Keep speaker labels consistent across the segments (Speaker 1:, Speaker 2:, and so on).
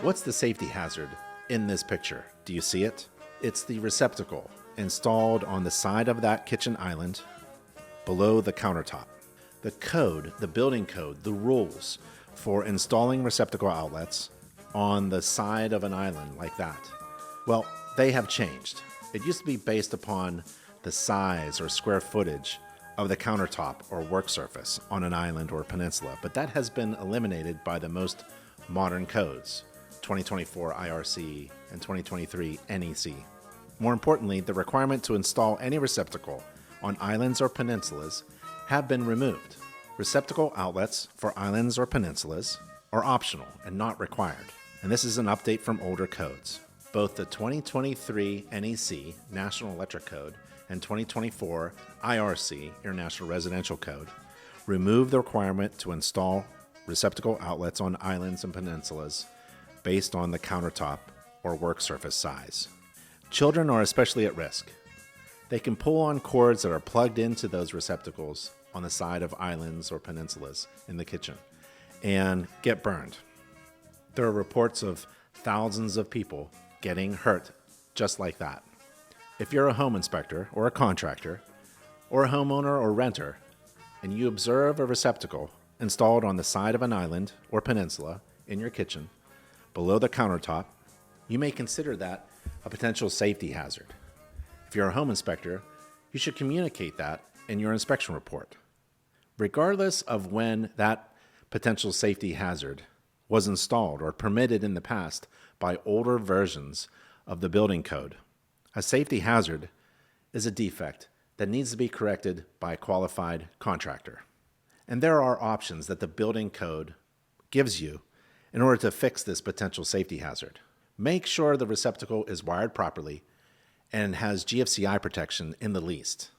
Speaker 1: What's the safety hazard in this picture? Do you see it? It's the receptacle installed on the side of that kitchen island below the countertop. The code, the building code, the rules for installing receptacle outlets on the side of an island like that, well, they have changed. It used to be based upon the size or square footage of the countertop or work surface on an island or peninsula, but that has been eliminated by the most modern codes, 2024 IRC and 2023 NEC. More importantly, the requirement to install any receptacle on islands or peninsulas have been removed. Receptacle outlets for islands or peninsulas are optional and not required, and this is an update from older codes. Both the 2023 NEC, National Electric Code, and 2024 IRC, International Residential Code, remove the requirement to install receptacle outlets on islands and peninsulas based on the countertop or work surface size. Children are especially at risk. They can pull on cords that are plugged into those receptacles on the side of islands or peninsulas in the kitchen and get burned. There are reports of thousands of people getting hurt just like that. If you're a home inspector or a contractor or a homeowner or renter and you observe a receptacle installed on the side of an island or peninsula in your kitchen below the countertop, you may consider that a potential safety hazard. If you're a home inspector, you should communicate that in your inspection report. Regardless of when that potential safety hazard was installed or permitted in the past by older versions of the building code, a safety hazard is a defect that needs to be corrected by a qualified contractor. And there are options that the building code gives you in order to fix this potential safety hazard. Make sure the receptacle is wired properly and has GFCI protection in the least.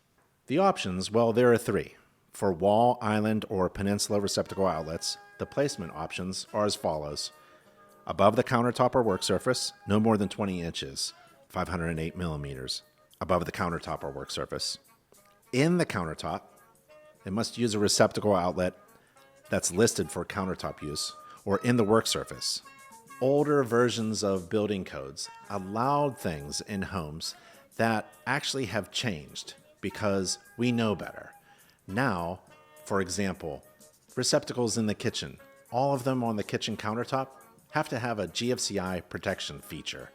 Speaker 1: The options, well, there are three. For wall, island, or peninsula receptacle outlets, the placement options are as follows. Above the countertop or work surface, no more than 20 inches, 508 millimeters, above the countertop or work surface. In the countertop, it must use a receptacle outlet that's listed for countertop use or in the work surface. Older versions of building codes allowed things in homes that actually have changed because we know better. Now, for example, receptacles in the kitchen, all of them on the kitchen countertop have to have a GFCI protection feature.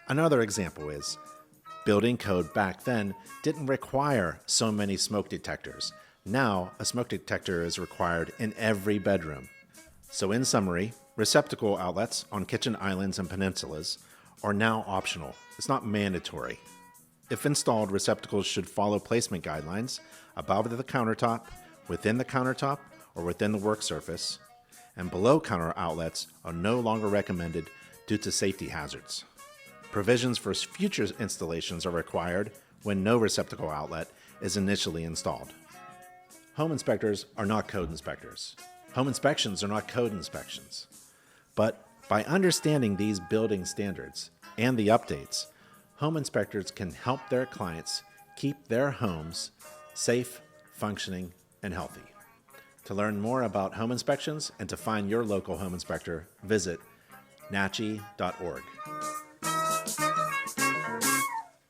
Speaker 1: Another example is building code back then didn't require so many smoke detectors. Now, a smoke detector is required in every bedroom. So in summary, receptacle outlets on kitchen islands and peninsulas are now optional. It's not mandatory. If installed, receptacles should follow placement guidelines above the countertop, within the countertop, or within the work surface, and below counter outlets are no longer recommended due to safety hazards. Provisions for future installations are required when no receptacle outlet is initially installed. Home inspectors are not code inspectors. Home inspections are not code inspections. But by understanding these building standards and the updates, home inspectors can help their clients keep their homes safe, functioning, and healthy. To learn more about home inspections and to find your local home inspector, visit nachi.org.